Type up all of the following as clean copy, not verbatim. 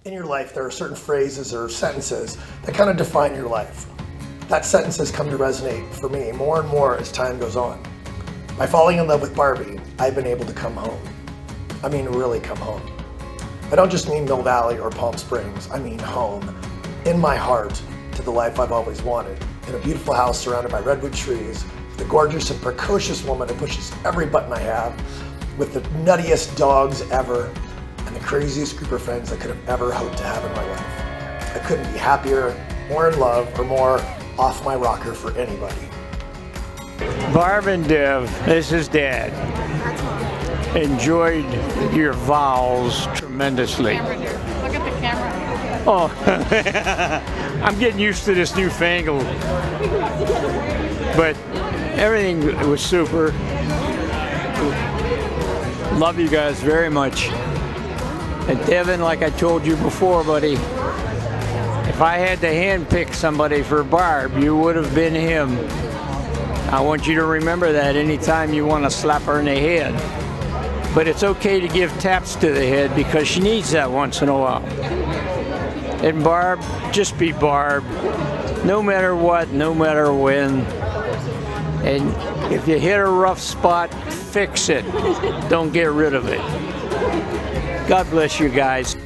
In your life, there are certain phrases or sentences that kind of define your life. That sentence has come to resonate for me more and more as time goes on. By falling in love with Barbie, I've been able to come home. I mean, really come home. I don't just mean Mill Valley or Palm Springs, I mean home, in my heart, to the life I've always wanted, in a beautiful house surrounded by redwood trees, with a gorgeous and precocious woman who pushes every button I have, with the nuttiest dogs ever, and the craziest group of friends I could have ever hoped to have in my life. I couldn't be happier, more in love, or more off my rocker for anybody. Barb and Dev, this is Dad. Enjoyed your vows tremendously. Look at the camera. Oh, I'm getting used to this newfangled. But everything was super. Love you guys very much. And Devin, like I told you before, buddy, if I had to handpick somebody for Barb, you would have been him. I want you to remember that anytime you want to slap her in the head. But it's okay to give taps to the head because she needs that once in a while. And Barb, just be Barb. No matter what, no matter when. And if you hit a rough spot, fix it. Don't get rid of it. God bless you guys.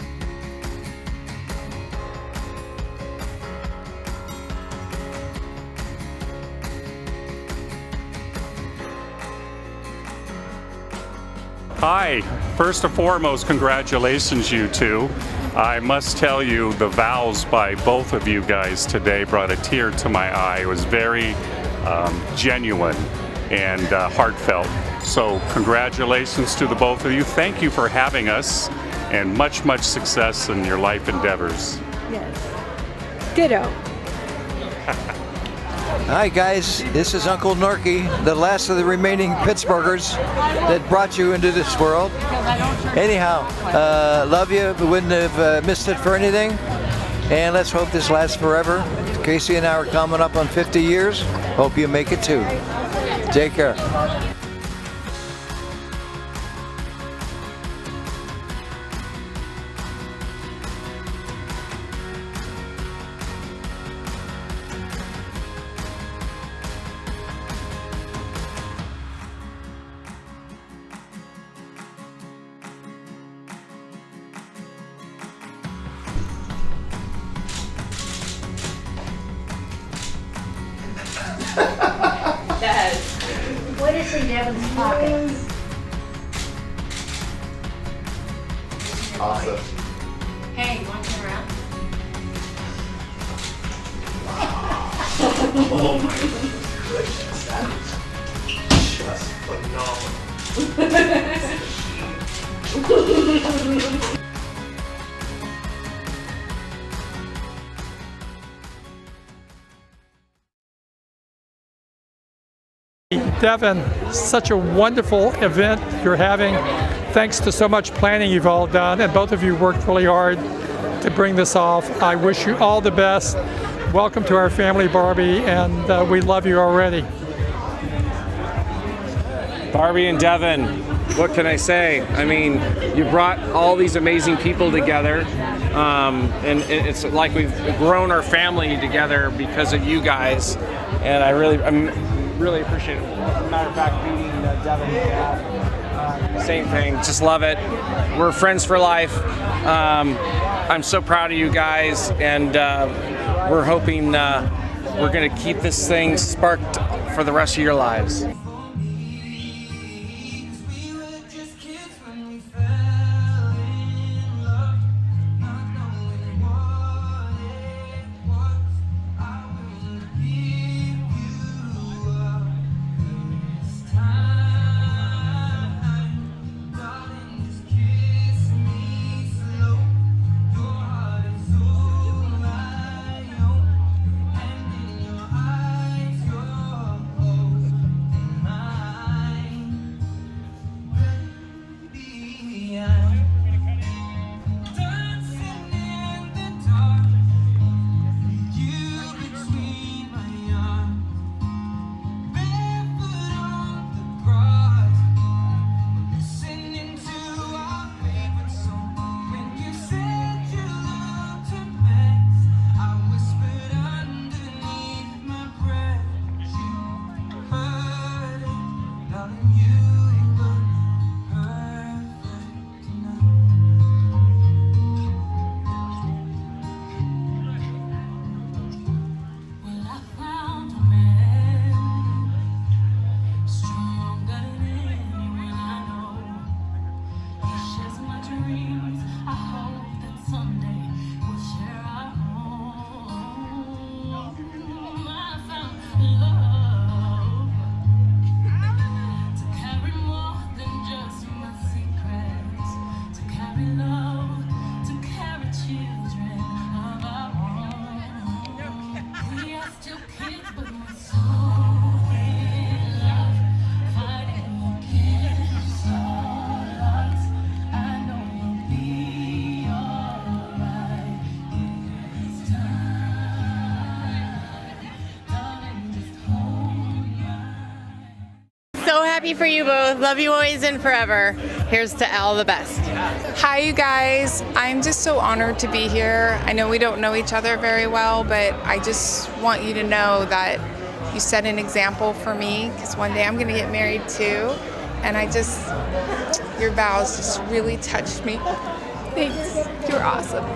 Hi, first and foremost, congratulations you two. I must tell you, the vows by both of you guys today brought a tear to my eye. It was very genuine and heartfelt. So congratulations to the both of you. Thank you for having us, and much, much success in your life endeavors. Yes. Ditto. Hi guys, this is Uncle Norky, the last of the remaining Pittsburghers that brought you into this world. Anyhow, love you, but wouldn't have missed it for anything. And let's hope this lasts forever. Casey and I are coming up on 50 years. Hope you make it too. Take care. Dad. What is in Devin's pocket? Awesome. Hey, you want to turn around? Oh my goodness, that is just phenomenal. Devin, such a wonderful event you're having. Thanks to so much planning you've all done, and both of you worked really hard to bring this off. I wish you all the best. Welcome to our family, Barbie, and we love you already. Barbie and Devin, what can I say? I mean, you brought all these amazing people together, and it's like we've grown our family together because of you guys, and I'm really appreciate it. As a matter of fact, meeting Devin, same thing, just love it. We're friends for life. I'm so proud of you guys, and we're hoping we're gonna keep this thing sparked for the rest of your lives. So happy for you both. Love you always and forever. Here's to all the best. Hi, you guys. I'm just so honored to be here. I know we don't know each other very well, but I just want you to know that you set an example for me, because one day I'm going to get married too. And your vows just really touched me. Thanks. You're awesome.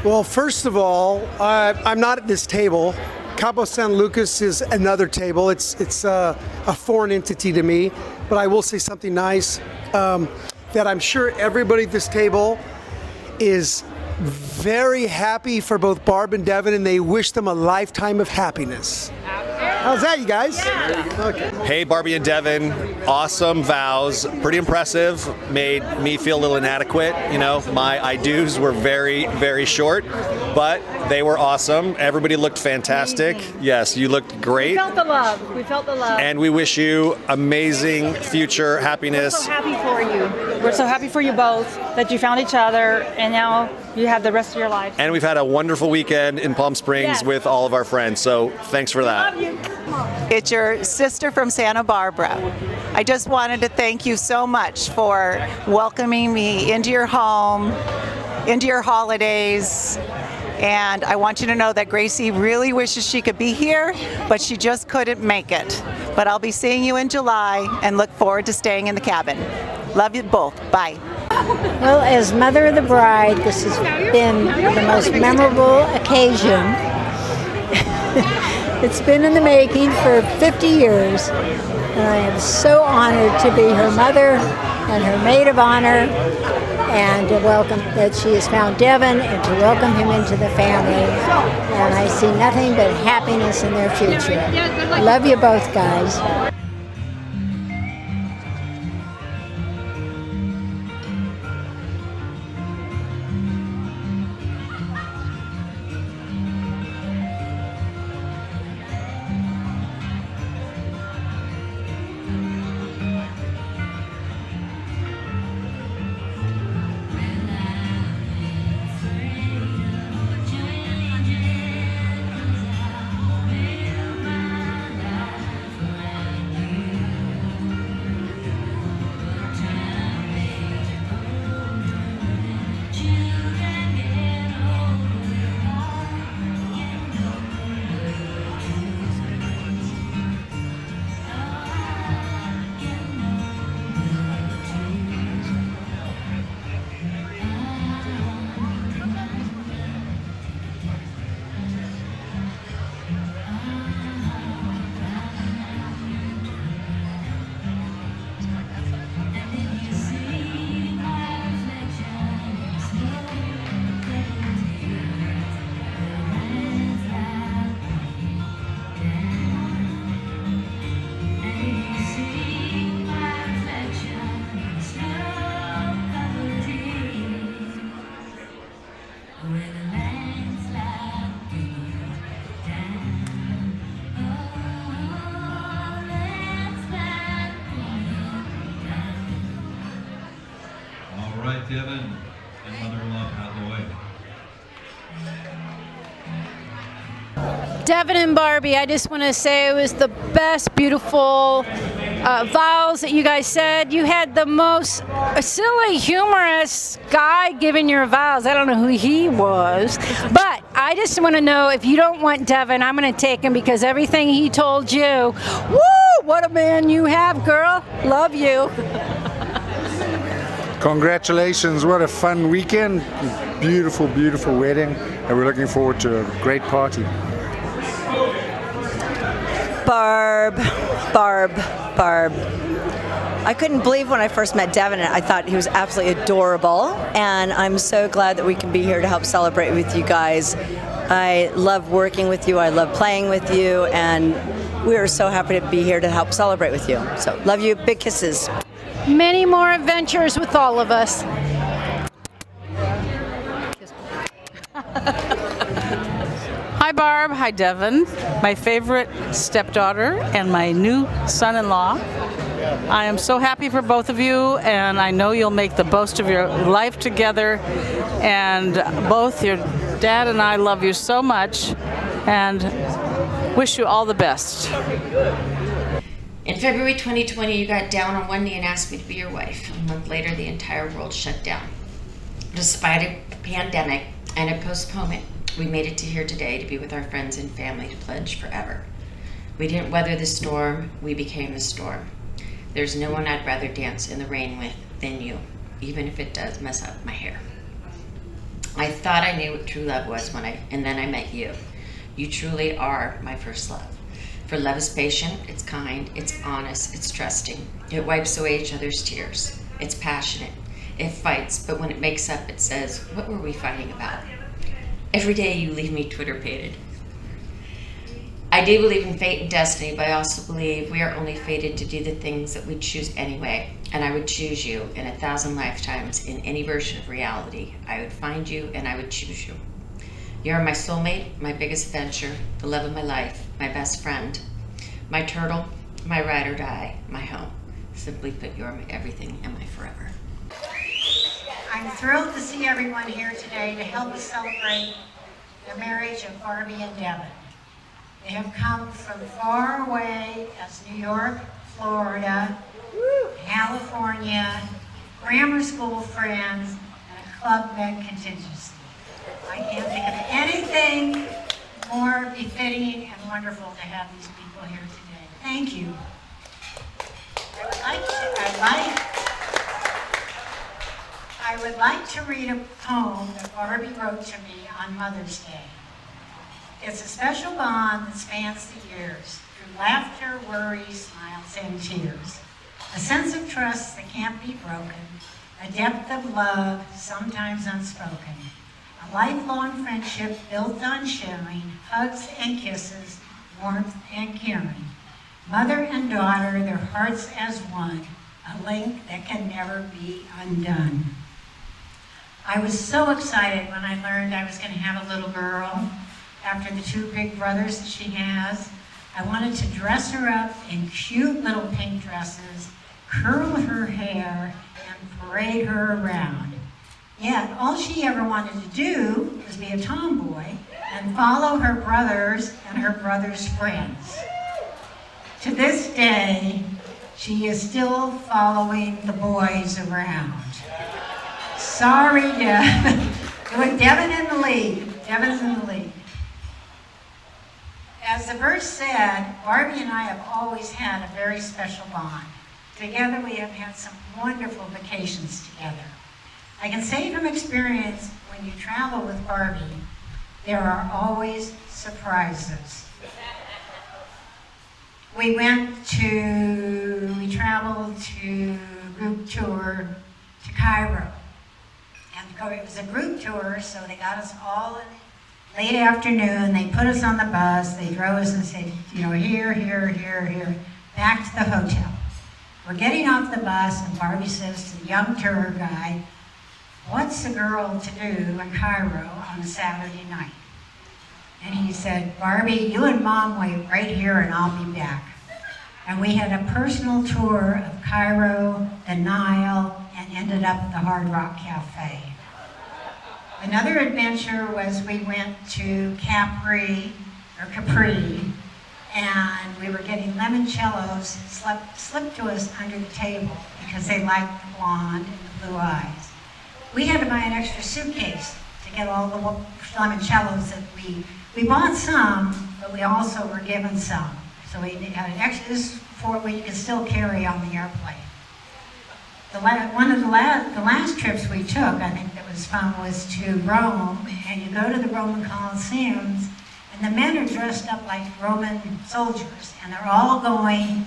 Well, first of all, I'm not at this table. Cabo San Lucas is another table. It's a foreign entity to me, but I will say something nice, that I'm sure everybody at this table is very happy for both Barb and Devin, and they wish them a lifetime of happiness. How's that, you guys? Okay. Hey, Barbie and Devin, awesome vows, pretty impressive, made me feel a little inadequate. You know, my I do's were very, very short, but they were awesome. Everybody looked fantastic. Amazing. Yes, you looked great. We felt the love. We felt the love. And we wish you amazing future happiness. We're so happy for you. We're so happy for you both that you found each other, and now you have the rest of your life. And we've had a wonderful weekend in Palm Springs Yes. with all of our friends, so thanks for that. Love you. It's your sister from Santa Barbara. I just wanted to thank you so much for welcoming me into your home, into your holidays. And I want you to know that Gracie really wishes she could be here, but she just couldn't make it. But I'll be seeing you in July and look forward to staying in the cabin. Love you both. Bye. Well, as mother of the bride, this has been the most memorable occasion. It's been in the making for 50 years, and I am so honored to be her mother and her maid of honor, and to welcome that she has found Devin and to welcome him into the family. And I see nothing but happiness in their future. Love you both, guys. All right, Devin and mother-in-law Pat Lloyd. Devin and Barbie, I just want to say it was the best, beautiful vows that you guys said. You had the most silly, humorous guy giving your vows. I don't know who he was, but I just want to know, if you don't want Devin, I'm going to take him, because everything he told you, woo, what a man you have, girl. Love you. Congratulations, what a fun weekend. Beautiful, beautiful wedding, and we're looking forward to a great party. Barb. I couldn't believe when I first met Devin. I thought he was absolutely adorable, and I'm so glad that we can be here to help celebrate with you guys. I love working with you, I love playing with you, and we are so happy to be here to help celebrate with you. So, love you, big kisses. Many more adventures with all of us. Hi Barb, hi Devin, my favorite stepdaughter and my new son-in-law. I am so happy for both of you, and I know you'll make the most of your life together, and both your dad and I love you so much and wish you all the best. In February 2020, you got down on one knee and asked me to be your wife. A month later, the entire world shut down. Despite a pandemic and a postponement, we made it to here today to be with our friends and family to pledge forever. We didn't weather the storm, we became the storm. There's no one I'd rather dance in the rain with than you, even if it does mess up my hair. I thought I knew what true love was and then I met you. You truly are my first love. For love is patient, it's kind, it's honest, it's trusting. It wipes away each other's tears. It's passionate, it fights, but when it makes up, it says, what were we fighting about? Every day you leave me Twitter-pated. I do believe in fate and destiny, but I also believe we are only fated to do the things that we choose anyway, and I would choose you in 1,000 lifetimes in any version of reality. I would find you and I would choose you. You are my soulmate, my biggest adventure, the love of my life, my best friend, my turtle, my ride or die, my home. Simply put, you are my everything and my forever. I'm thrilled to see everyone here today to help us celebrate the marriage of Barbie and Devin. They have come from far away as New York, Florida, California, grammar school friends, and a Club Med contingency. I can't think of anything more befitting and wonderful to have these people here today. Thank you. I would like to read a poem that Barbie wrote to me on Mother's Day. It's a special bond that spans the years, through laughter, worry, smiles, and tears. A sense of trust that can't be broken, a depth of love sometimes unspoken. A lifelong friendship built on sharing, hugs and kisses, warmth and caring. Mother and daughter, their hearts as one, a link that can never be undone. I was so excited when I learned I was going to have a little girl after the two big brothers that she has. I wanted to dress her up in cute little pink dresses, curl her hair, and parade her around. Yet all she ever wanted to do was be a tomboy and follow her brothers and her brothers' friends. To this day, she is still following the boys around. Sorry, Devin. With Devin in the lead. Devin's in the lead. As the verse said, Barbie and I have always had a very special bond. Together we have had some wonderful vacations together. I can say from experience, when you travel with Barbie, there are always surprises. We traveled to group tour to Cairo. And it was a group tour, so they got us all in late afternoon. They put us on the bus. They drove us and said, here, back to the hotel. We're getting off the bus, and Barbie says to the young tour guide, what's a girl to do in Cairo on a Saturday night? And he said, Barbie, you and Mom wait right here and I'll be back. And we had a personal tour of Cairo, the Nile, and ended up at the Hard Rock Cafe. Another adventure was we went to Capri, and we were getting limoncellos slipped to us under the table because they liked the blonde and the blue eyes. We had to buy an extra suitcase to get all the limoncellos that we bought some, but we also were given some. So we had an extra, this is for what you could still carry on the airplane. One of the last trips we took, I think that was fun, was to Rome, and you go to the Roman Colosseums, and the men are dressed up like Roman soldiers, and they're all going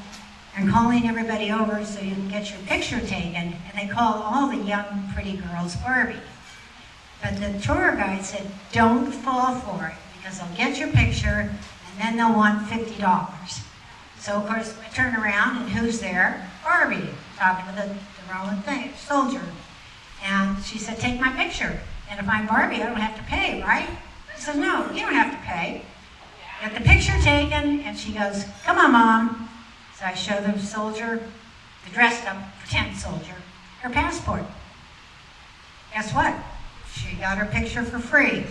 and calling everybody over so you can get your picture taken, and they call all the young, pretty girls Barbie. But the tour guide said, don't fall for it, because they'll get your picture, and then they'll want $50. So, of course, I turn around, and who's there? Barbie, talking to the Roman soldier. And she said, take my picture. And if I'm Barbie, I don't have to pay, right? I said, no, you don't have to pay. Get the picture taken, and she goes, come on, Mom. So I show the soldier, the dressed up pretend soldier, her passport. Guess what? She got her picture for free.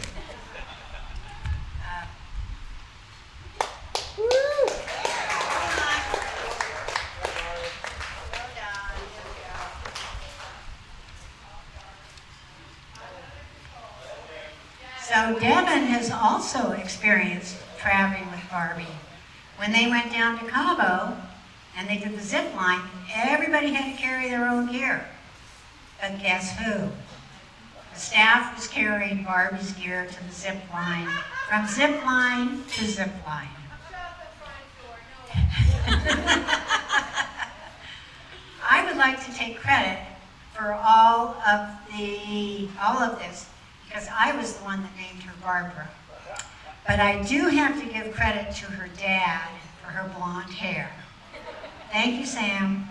So Devin has also experienced traveling with Barbie. When they went down to Cabo and they did the zip line, everybody had to carry their own gear. But guess who? The staff was carrying Barbie's gear to the zip line, from zip line to zip line. I would like to take credit for all of this, because I was the one that named her Barbara. But I do have to give credit to her dad for her blonde hair. Thank you, Sam.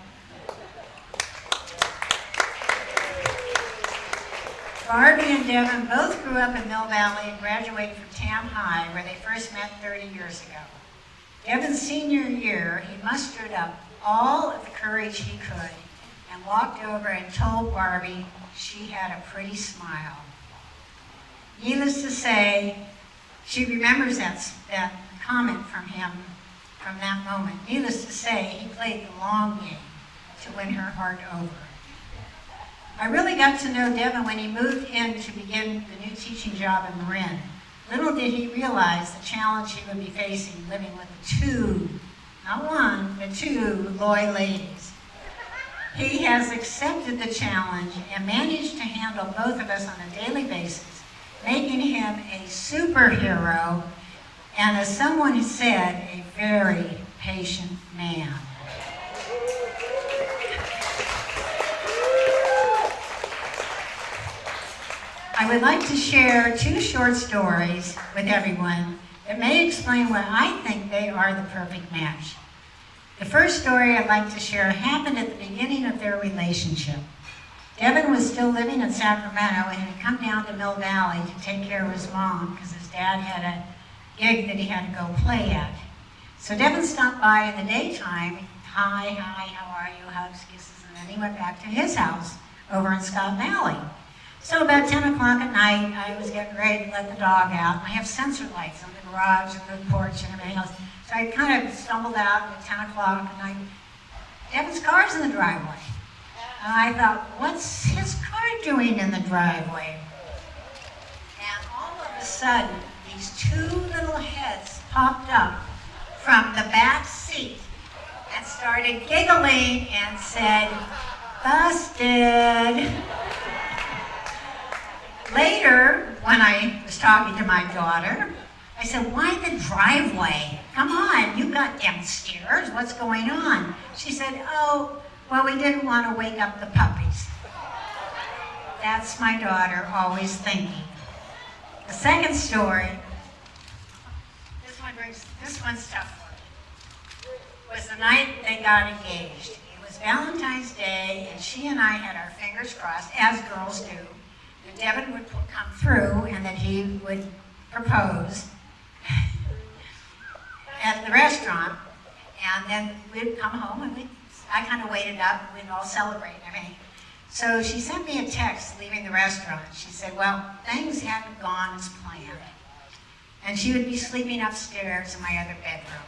Barbie and Devin both grew up in Mill Valley and graduated from Tam High, where they first met 30 years ago. Devin's senior year, he mustered up all of the courage he could and walked over and told Barbie she had a pretty smile. Needless to say, she remembers that comment from him from that moment. Needless to say, he played the long game to win her heart over. I really got to know Devin when he moved in to begin the new teaching job in Marin. Little did he realize the challenge he would be facing living with two, not one, but two Loy ladies. He has accepted the challenge and managed to handle both of us on a daily basis, making him a superhero and, as someone said, a very patient man. I would like to share two short stories with everyone that may explain why I think they are the perfect match. The first story I'd like to share happened at the beginning of their relationship. Devin was still living in Sacramento and had come down to Mill Valley to take care of his mom because his dad had a gig that he had to go play at. So Devin stopped by in the daytime, hi, how are you, hugs, kisses, and then he went back to his house over in Scott Valley. So about 10 o'clock at night, I was getting ready to let the dog out. I have sensor lights on the garage and the porch and everything else. So I kind of stumbled out at 10 o'clock and Devin's car's in the driveway. And I thought, what's his car doing in the driveway? And all of a sudden, these two little heads popped up from the back seat and started giggling and said, busted. Later, when I was talking to my daughter, I said, why the driveway? Come on, you got downstairs, what's going on? She said, oh, well, we didn't want to wake up the puppies. That's my daughter always thinking. The second story, this one's tough for me, was the night they got engaged. It was Valentine's Day, and she and I had our fingers crossed, as girls do, that Devin would come through and that he would propose at the restaurant, and then we'd come home and I kind of waited up and we'd all celebrate and everything. So she sent me a text leaving the restaurant. She said, well, things haven't gone as planned. And she would be sleeping upstairs in my other bedroom.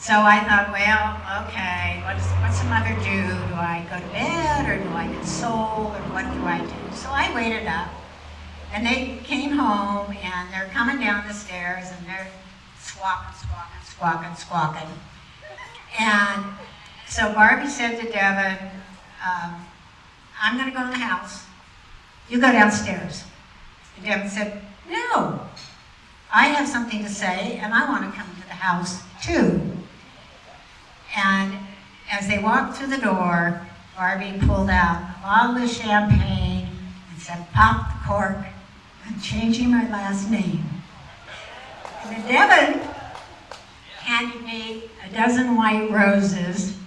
So I thought, well, okay, what's a mother do? Do I go to bed or do I console or what do I do? So I waited up and they came home and they're coming down the stairs and they're squawking. And so Barbie said to Devin, I'm gonna go in the house. You go downstairs. And Devin said, no, I have something to say and I want to come to the house too. And as they walked through the door, Barbie pulled out a bottle of champagne and said, pop the cork, I'm changing my last name. And then Devin handed me a dozen white roses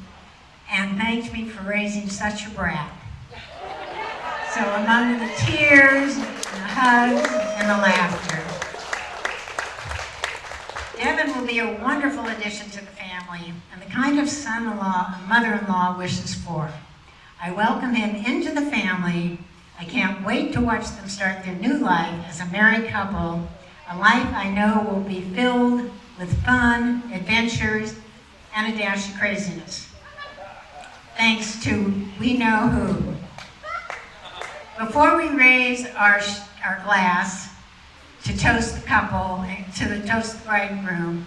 and thanked me for raising such a brat. So among the tears, and the hugs, and the laughter, Devin will be a wonderful addition to the family and the kind of son-in-law and mother-in-law wishes for. I welcome him into the family. I can't wait to watch them start their new life as a married couple, a life I know will be filled with fun, adventures, and a dash of craziness. Thanks to we know who. Before we raise our glass to toast the couple, to toast the bride and groom,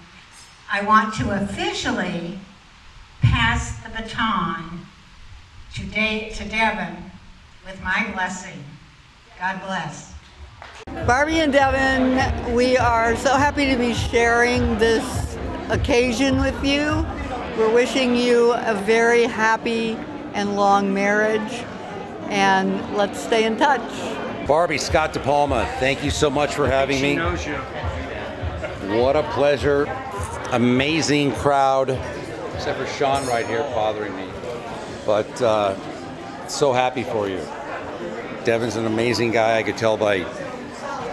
I want to officially pass the baton to Devin with my blessing. God bless. Barbie and Devin, we are so happy to be sharing this occasion with you. We're wishing you a very happy and long marriage, and let's stay in touch. Barbie, Scott DePalma, thank you so much for having me. She knows you. What a pleasure. Amazing crowd, except for Sean right here bothering me. But so happy for you. Devin's an amazing guy. I could tell by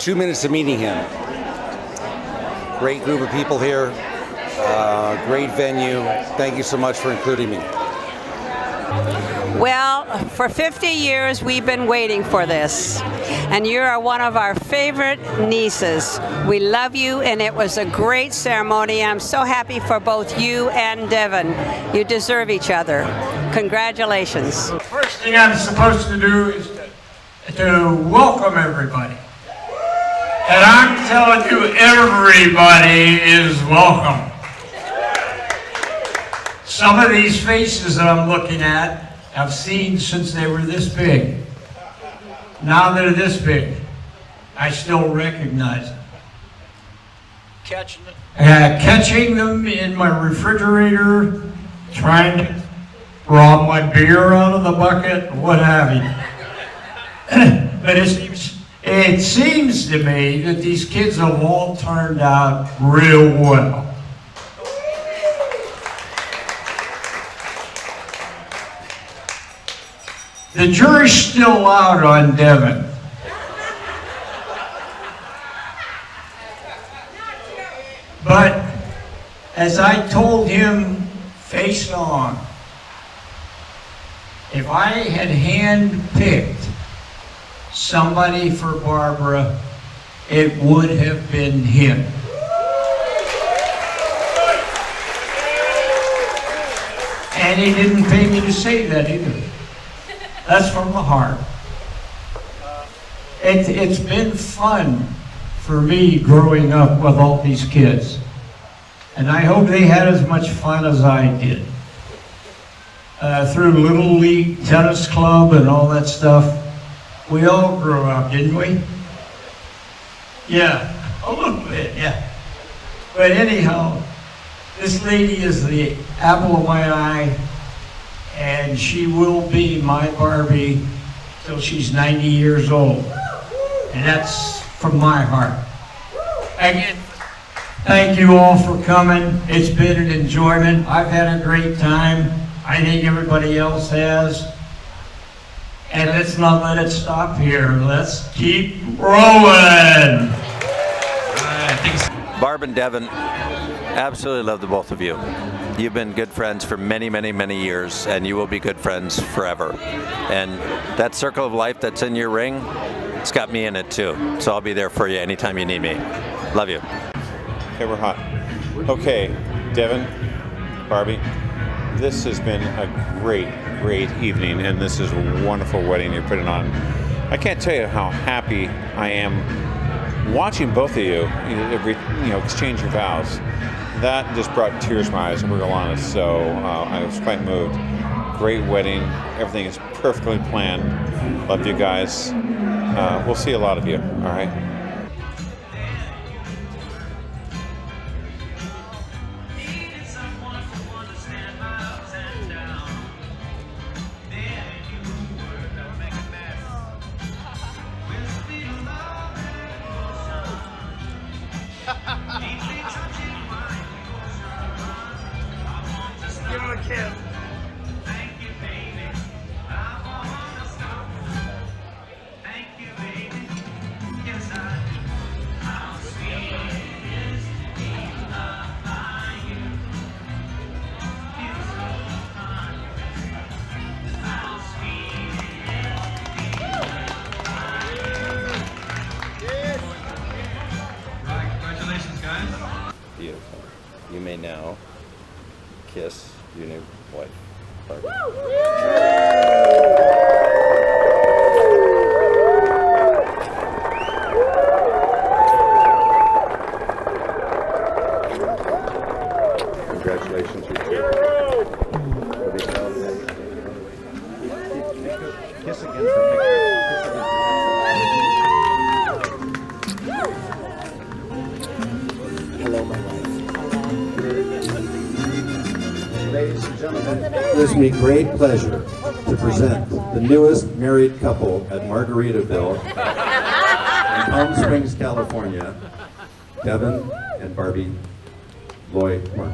2 minutes of meeting him. Great group of people here. Great venue. Thank you so much for including me. Well, for 50 years we've been waiting for this, and you are one of our favorite nieces. We love you, and it was a great ceremony. I'm so happy for both you and Devin. You deserve each other. Congratulations. The first thing I'm supposed to do is to welcome everybody. And I'm telling you, everybody is welcome. Some of these faces that I'm looking at, I've seen since they were this big. Now they're this big. I still recognize them. Catching them in my refrigerator, trying to rob my beer out of the bucket, what have you. But it seems to me that these kids have all turned out real well. The jury's still out on Devin. But as I told him face on, if I had hand-picked somebody for Barbara, it would have been him. And he didn't pay me to say that either. That's from the heart. It's been fun for me growing up with all these kids. And I hope they had as much fun as I did. Through Little League Tennis Club and all that stuff, we all grew up, didn't we? Yeah, a little bit, yeah. But anyhow, this lady is the apple of my eye, and she will be my Barbie till she's 90 years old. And that's from my heart. Again, thank you all for coming. It's been an enjoyment. I've had a great time. I think everybody else has. And let's not let it stop here. Let's keep rolling. Barb and Devin, absolutely love the both of you. You've been good friends for many, many, many years, and you will be good friends forever. And that circle of life that's in your ring, it's got me in it too. So I'll be there for you anytime you need me. Love you. Okay, we're hot. Okay, Devin, Barbie, this has been a great evening, and this is a wonderful wedding you're putting on. I can't tell you how happy I am watching both of you, exchange your vows. That just brought tears to my eyes, and we're real honest. So I was quite moved. Great wedding. Everything is perfectly planned. Love you guys. We'll see a lot of you. All right. Give him a kiss. Congratulations, guys. Beautiful. You may now kiss your new wife, Barbie. Congratulations, you two. Kiss again for pictures. Hello, my wife. Ladies and gentlemen, it gives me great pleasure to present the newest married couple at Margaritaville in Palm Springs, California, Devin and Barbie Lloyd Mark.